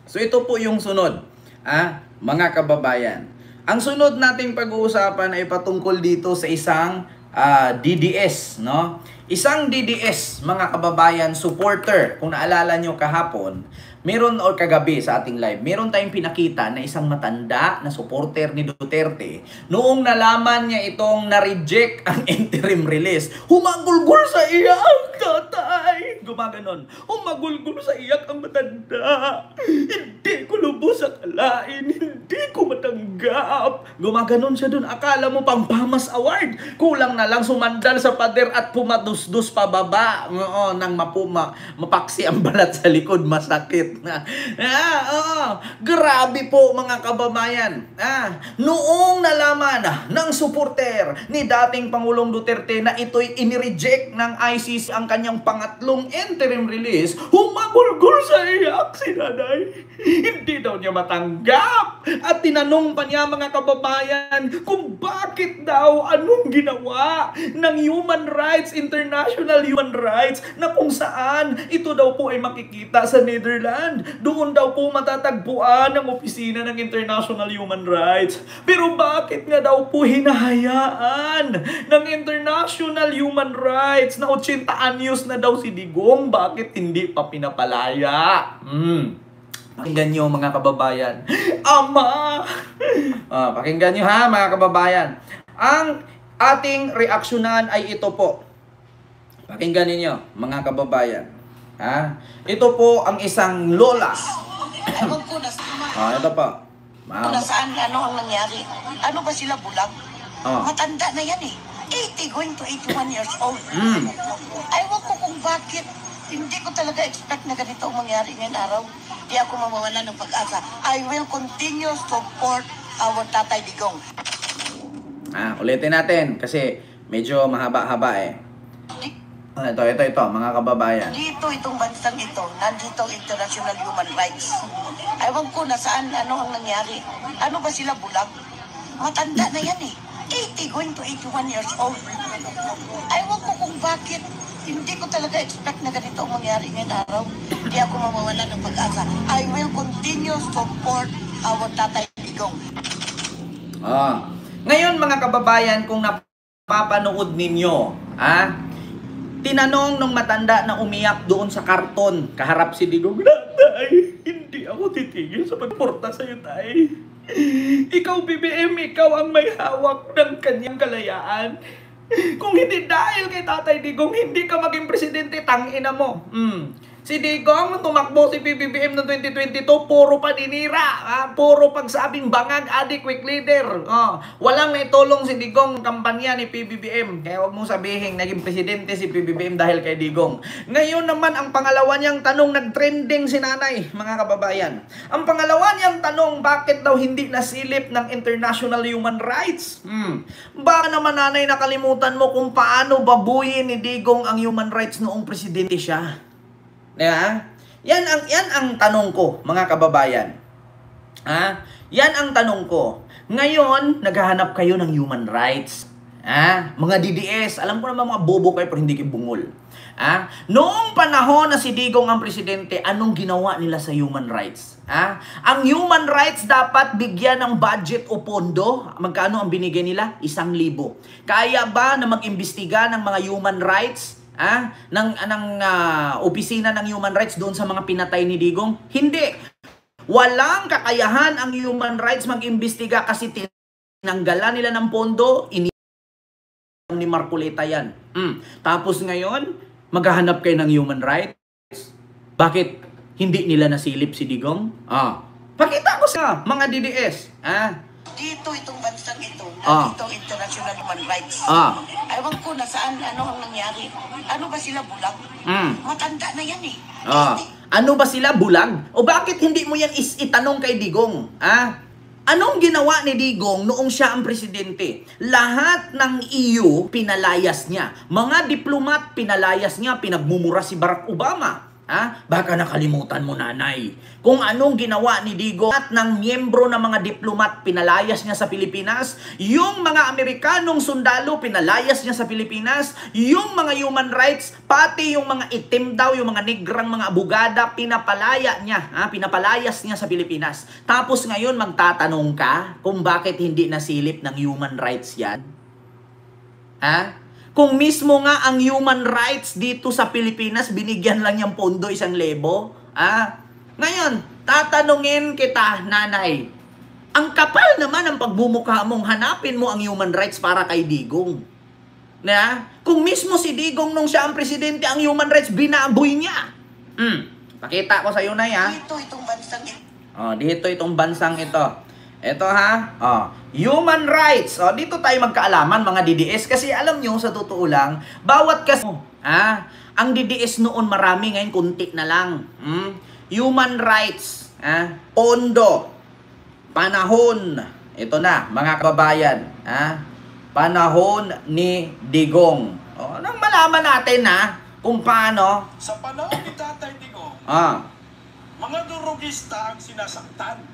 So ito po yung sunod, mga kababayan. Ang sunod nating pag-uusapan ay patungkol dito sa isang DDS, no? Isang DDS, mga kababayan, supporter. Kung naalala nyo kahapon, meron or kagabi sa ating live, meron tayong pinakita na isang matanda na supporter ni Duterte. Noong nalaman niya itong na-reject ang interim release, humagulgul sa iyak, tatay. Gumaganon. Humagulgul sa iyak ang matanda. Hindi ko lubos akalain. Hindi ko matanggap. Gumaganon siya dun. Akala mo pang Bamas Award. Kulang na lang sumandal sa pader at pumadusdus pababa. Oo, nang mapaksi ang balat sa likod. Masakit. Grabe po mga kababayan. Noong nalaman ng supporter ni dating Pangulong Duterte na ito'y inireject ng ICC ang kanyang pangatlong interim release, humagulgul sa iyak si nanay. Hindi daw niya matanggap. At tinanong pa niya mga kababayan kung bakit daw, anong ginawa ng human rights, international human rights, na kung saan ito daw po ay makikita sa Netherlands. Doon daw po matatagpuan ang opisina ng International Human Rights. Pero bakit nga daw po hinahayaan ng International Human Rights na 80 anyos na daw si Digong? Bakit hindi pa pinapalaya? Pakinggan nyo mga kababayan. Ama! Pakinggan nyo ha mga kababayan. Ang ating reaksyonan ay ito po. Pakinggan ninyo mga kababayan. Ito po ang isang lola. Ewan ko na Ito po. saan ano ang nangyari. Ano ba sila bulag? Matanda na yan eh. 80 going to 81 years old. Ewan ko kung bakit. Hindi ko talaga expect na ganito ang mangyari ngayong araw. Di ako mamawala ng pag-asa. I will continue support our Tatay Digong. Ulitin natin kasi medyo mahaba-haba eh. Ito, mga kababayan. Dito, itong bansang ito, nandito ang international human rights. Ewan ko na saan, ano ang nangyari. Ano ba sila bulag? Matanda na yan eh. 80 going to 81 years old. Ewan ko kung bakit. Hindi ko talaga expect na ganito ang mangyari ngayong araw. Hindi ako mamawala ng pag-asa. I will continue support our Tatay Digong. Ngayon mga kababayan, kung napapanood ninyo, tinanong nung matanda na umiyak doon sa karton, kaharap si Digong, "Tay, hindi ako titigil sa pagporta sa'yo, tay. Ikaw, BBM, ikaw ang may hawak ng kanyang kalayaan. Kung hindi dahil kay Tatay Digong, hindi ka maging presidente, tangina mo." Si Digong, tumakbo si PBBM noong 2022, puro paninira, puro pagsabing bangag, adequate leader. Walang naitulong si Digong kampanya ni PBBM. Kaya huwag mong sabihin, naging presidente si PBBM dahil kay Digong. Ngayon naman, ang pangalawa niyang tanong, nag-trending si nanay, mga kababayan. Ang pangalawa niyang tanong, bakit daw hindi nasilip ng international human rights? Baka naman nanay, nakalimutan mo kung paano babuyin ni Digong ang human rights noong presidente siya. Diba? Yan ang tanong ko, mga kababayan. Yan ang tanong ko. Ngayon, naghahanap kayo ng human rights. Mga DDS, alam ko naman mga bobo kayo pero hindi kayo bungol. Noong panahon na si Digong ang presidente, anong ginawa nila sa human rights? Ang human rights dapat bigyan ng budget o pondo. Magkano ang binigay nila? 1,000. Kaya ba na mag-imbestiga ng mga human rights? ng opisina ng human rights doon sa mga pinatay ni Digong? Hindi. Walang kakayahan ang human rights mag-imbestiga kasi tinanggalan nila ng pondo, ni Marcoleta yan. Tapos ngayon, maghahanap kayo ng human rights? Bakit hindi nila nasilip si Digong? Pakita ko sa mga DDS. Dito, itong bansang ito, nandito ang international human rights. Ewan ko na saan, ano ang nangyari. Ano ba sila bulag? Matanda na yan eh. Ano ba sila bulag? O bakit hindi mo yan itanong kay Digong? Anong ginawa ni Digong noong siya ang presidente? Lahat ng EU pinalayas niya. Mga diplomat pinalayas niya, pinagmumura si Barack Obama. Baka nakalimutan mo, nanay, kung anong ginawa ni Digong at ng miyembro ng mga diplomat, pinalayas niya sa Pilipinas, yung mga Amerikanong sundalo, pinalayas niya sa Pilipinas, yung mga human rights, pati yung mga itim daw, yung mga negrang mga abogada, pinapalayas niya sa Pilipinas. Tapos ngayon magtatanong ka kung bakit hindi nasilip ng human rights yan? Kung mismo nga ang human rights dito sa Pilipinas, binigyan lang niyang pondo 1,000. Ngayon, tatanungin kita, nanay, ang kapal naman ang pagbumukha mong hanapin mo ang human rights para kay Digong. Kung mismo si Digong nung siya ang presidente, ang human rights binaboy niya. Pakita ko sa iyo, nay, Dito itong bansang ito. Dito itong bansang ito. Ito human rights. Dito tayo magkaalaman, mga DDS, kasi alam nyo, sa totoo lang, bawat ang DDS noon marami, ngayon kunti na lang. Human rights, pondo, panahon, ito na, mga kababayan, panahon ni Digong. Nang malaman natin kung paano. Sa panahon ni Tatay Digong, mga durugista ang sinasaktan.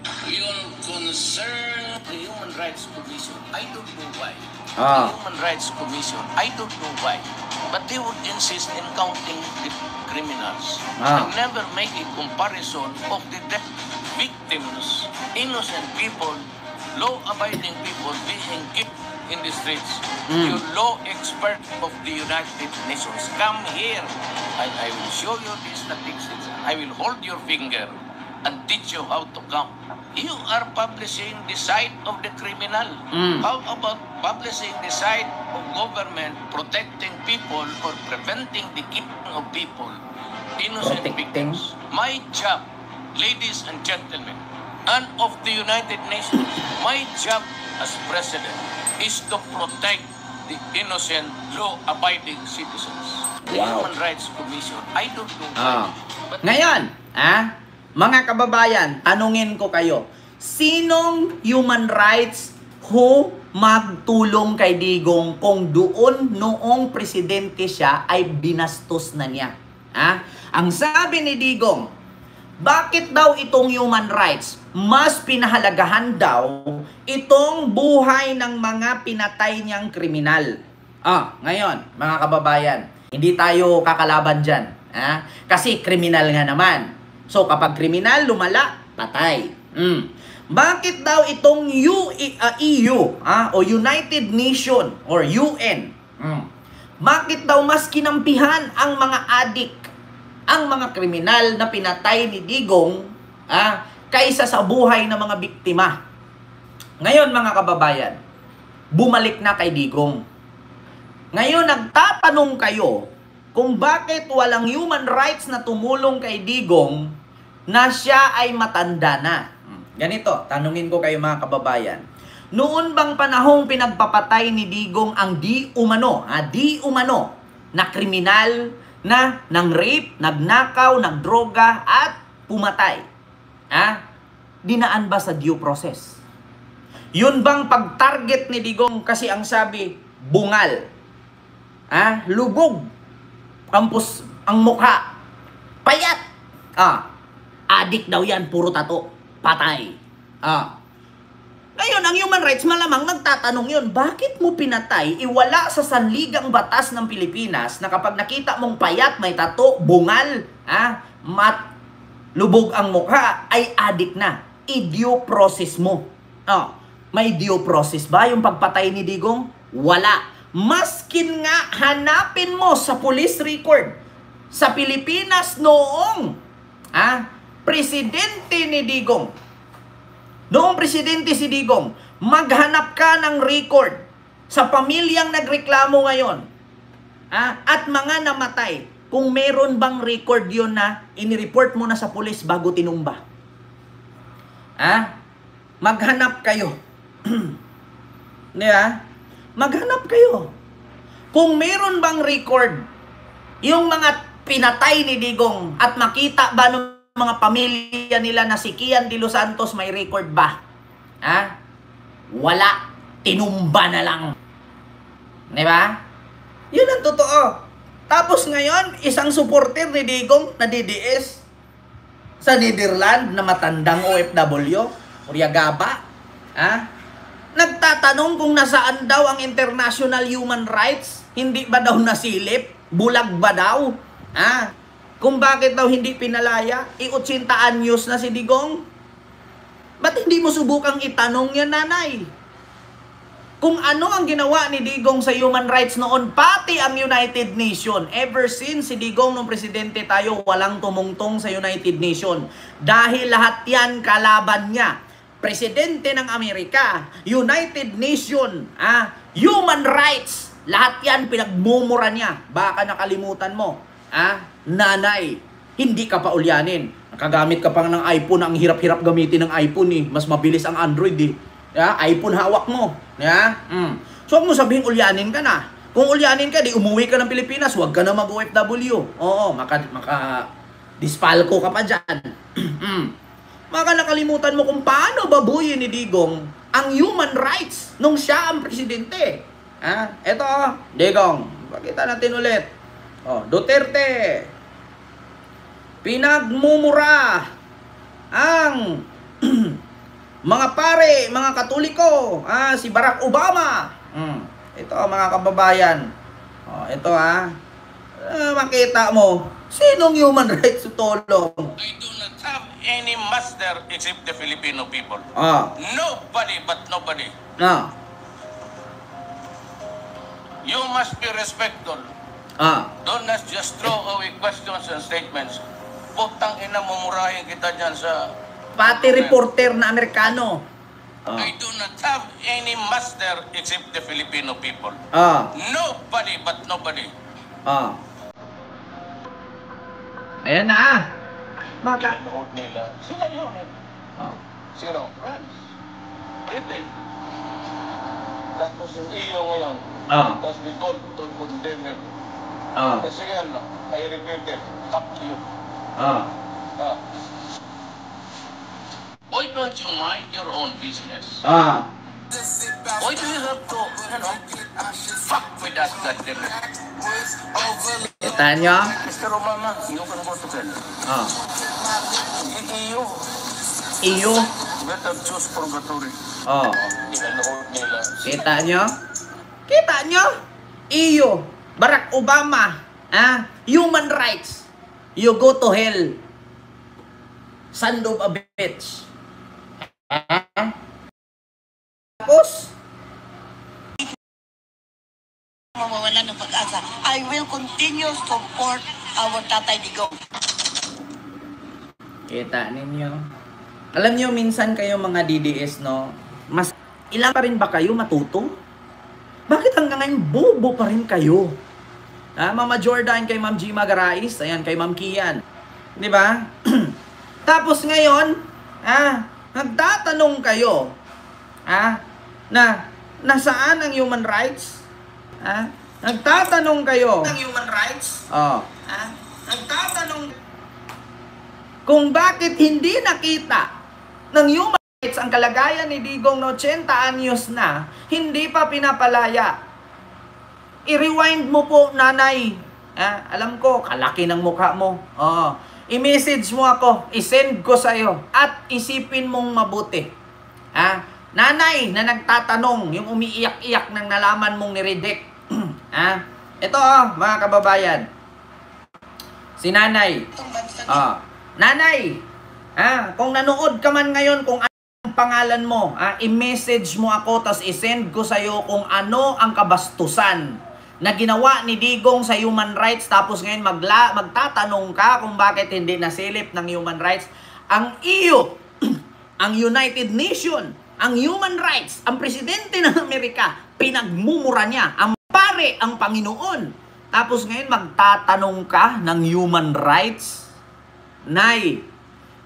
Yung concern the Human Rights Commission, I don't know why. Ah. The Human Rights Commission, I don't know why. But they would insist in counting the criminals. Ah. And never make a comparison of the death victims, innocent people, law-abiding people being killed in the streets. You law expert of the United Nations, come here and I will show you these statistics. I will hold your finger and teach you how to count. You are publishing the side of the criminal. How about publishing the side of government protecting people or preventing the killing of people, innocent Protecting? victims? My job, ladies and gentlemen, and of the United Nations, my job as president is to protect the innocent, law-abiding citizens. The Wow. Human Rights Commission, I don't know why, but Ngayon, mga kababayan, tanungin ko kayo, sinong human rights who magtulong kay Digong kung doon noong presidente siya ay binastos na niya? Ang sabi ni Digong, bakit daw itong human rights mas pinahalagahan daw itong buhay ng mga pinatay niyang kriminal? Ngayon, mga kababayan, hindi tayo kakalaban dyan. Kasi kriminal nga naman. So, kapag kriminal, lumala, patay. Bakit daw itong EU o United Nation or UN, bakit daw mas kinampihan ang mga adik, ang mga kriminal na pinatay ni Digong kaysa sa buhay ng mga biktima? Ngayon, mga kababayan, bumalik na kay Digong. Ngayon, nagtatanong kayo kung bakit walang human rights na tumulong kay Digong na siya ay matanda na. Ganito, tanungin ko kayo, mga kababayan. Noon bang panahong pinagpapatay ni Digong ang di umano na kriminal na nang rape, nagnakaw, nagdroga at pumatay? Dinaan ba sa due process? Yun bang pag-target ni Digong, kasi ang sabi, bungal, lubog, ang mukha, payat, adik daw yan, puro tato, patay. Ngayon, ang human rights, malamang nagtatanong yun, bakit mo pinatay, iwala sa sanligang batas ng Pilipinas na kapag nakita mong payat, may tato, bungal, lubog ang mukha, ay adik na. I-due process mo. May due process ba yung pagpatay ni Digong? Wala. Maskin nga hanapin mo sa police record sa Pilipinas noong presidente ni Digong. Noong presidente si Digong, maghanap ka ng record sa pamilyang nagreklamo ngayon at mga namatay. Kung meron bang record yun na inireport mo na sa police bago tinumba. Maghanap kayo. Maghanap kayo. Kung meron bang record yung mga pinatay ni Digong at makita ba ng mga pamilya nila na si Kian de los Santos, may record ba? Wala. Tinumba na lang. Diba? Yun ang totoo. Tapos ngayon, isang supporter ni Digong na DDS sa Netherlands na matandang OFW, Uriagaba, nagtatanong kung nasaan daw ang international human rights, hindi ba daw nasilip, bulag ba daw, kung bakit daw hindi pinalaya, 80 anyos na si Digong. Ba't hindi mo subukang itanong yan, nanay? Kung ano ang ginawa ni Digong sa human rights noon, pati ang United Nations. Ever since si Digong nung presidente tayo, walang tumungtong sa United Nations. Dahil lahat yan kalaban niya. Presidente ng Amerika, United Nations, human rights, lahat yan pinagmumura niya. Baka nakalimutan mo, nanay, hindi ka pa ulyanin. Nakagamit ka pa ng iPhone, ang hirap-hirap gamitin ng iPhone eh. Mas mabilis ang Android eh. iPhone hawak mo. So, huwag mo sabihin ulyanin ka na. Kung ulyanin ka, di umuwi ka ng Pilipinas, huwag ka na mag-OFW. Oo, dispalko ka pa dyan. Baka nakalimutan mo kung paano babuyin ni Digong ang human rights nung siya ang presidente. Eto, Digong, pakita natin ulit. Duterte, pinagmumura ang mga pare, mga Katoliko, si Barack Obama. Ito mga kababayan. Ito makita mo, sinong human rights tutulong? I do not have any master except the Filipino people. Nobody but nobody. You must be respectful. Don't just throw away questions and statements. Putang ina, mumurahin kita dyan sa... Pati reporter na Amerikano. I do not have any master except the Filipino people. Nobody but nobody. Ayan na. Pinanood nila. Sila yun. Sino? France. Britain. Tapos yung iyo ngayon. Tapos we call to condemn him. Kasi yan, I repeat it. Fuck you. Why don't you mind your own business? Why do you have to, fuck with that goddamn it? Kita nyo? Mr. Obama, iyo ka na boto ka. Iyo. Iyo? Better choose purgatory. Pinanood nila. Kita nyo? Kita nyo? Iyo. Barack Obama. Human rights. You go to hell. Son of a bitch. Tapos, Mawawala ng pag-asa. I will continue to support our Tatay Digong. kita ninyo. Alam nyo, minsan kayo mga DDS, no? Mas ilang pa rin ba kayo matuto? Bakit hanggang ngayon bobo pa rin kayo? Mama Jordan, kay Ma'am G. Magarais, ayan, kay Ma'am Kian. Di ba? Tapos ngayon, nagtatanong kayo, na nasaan ang human rights? Nagtatanong kayo ng human rights? Nagtatanong kung bakit hindi nakita ng human rights ang kalagayan ni Digong na 80 anyos na, hindi pa pinapalaya. I-rewind mo po, nanay. Alam ko, kalaki ng mukha mo. I-message mo ako, i-send ko sa'yo, at isipin mong mabuti. Nanay na nagtatanong, yung umiiyak-iyak nang nalaman mong niredek. Ito mga kababayan. Si nanay. Nanay, kung nanood ka man ngayon, kung ano ang pangalan mo, i-message mo ako, tas i-send ko sa'yo kung ano ang kabastusan na ginawa ni Digong sa human rights, tapos ngayon magtatanong ka kung bakit hindi nasilip ng human rights. Ang EU, ang United Nations, ang human rights, ang presidente ng Amerika, pinagmumura niya, ang pare, ang Panginoon. Tapos ngayon magtatanong ka ng human rights? Nay,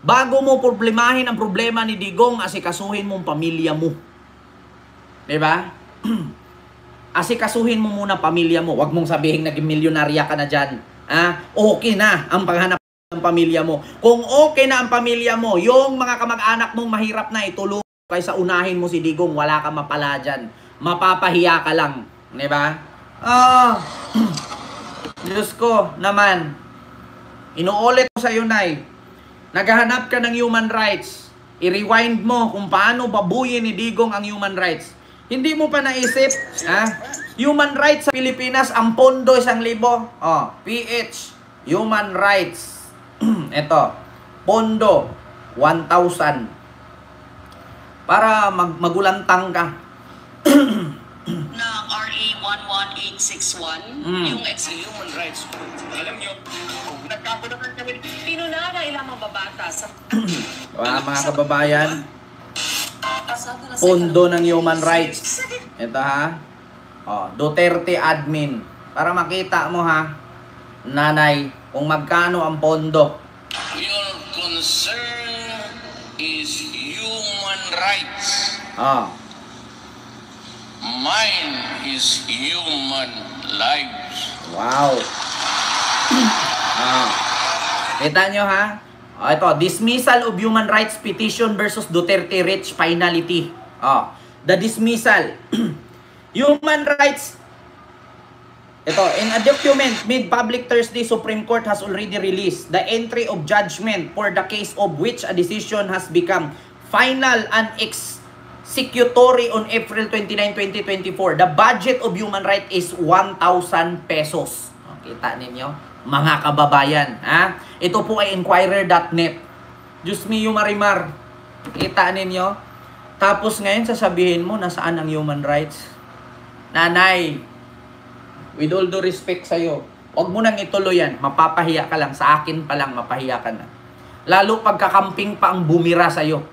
bago mo problemahin ang problema ni Digong, asikasuhin mo ang pamilya mo. Diba? Asikasuhin mo muna pamilya mo. Huwag mong sabihin naging milyonarya ka na dyan. Okay na ang paghanap ng pamilya mo. Kung okay na ang pamilya mo, yung mga kamag-anak mong mahirap na, itulong kaysa unahin mo si Digong, wala ka mapala dyan. Mapapahiya ka lang. Diba? Diyos ko naman, inuulit ko sa iyo, Nay, naghahanap ka ng human rights, i-rewind mo kung paano babuyin ni Digong ang human rights. Hindi mo pa naisip, human rights sa Pilipinas, ang pondo 1,000. PH, human rights. Ito, pondo 1,000. Para magulantang ka. Na RA 11861, yung Human rights. Alam nyo, nagkagulat kami. pinuna ng ilang mababata sa Mga kababayan, pasado na sa pondo ng human rights. Ito ha. Duterte admin. Para makita mo ha, Nanay, kung magkano ang pondo. Your concern is human rights. Mine is human lives. Wow. Kita nyo ha? Ito, dismissal of human rights petition versus Duterte Rich finality. The dismissal. Human rights. Ito, in a document made public Thursday, Supreme Court has already released the entry of judgment for the case of which a decision has become final and executory on April 29, 2024. The budget of human rights is 1,000 pesos. Kita ninyo? Mga kababayan. Ito po ay inquirer.net. Diyos me, Marimar. Kita ninyo? Tapos ngayon sasabihin mo, nasaan ang human rights? Nanay, with all due respect sa'yo, huwag mo nang ituloy yan. Mapapahiya ka lang. Sa akin pa lang, mapahiya ka na. Lalo pagkakamping pa ang bumira sa'yo.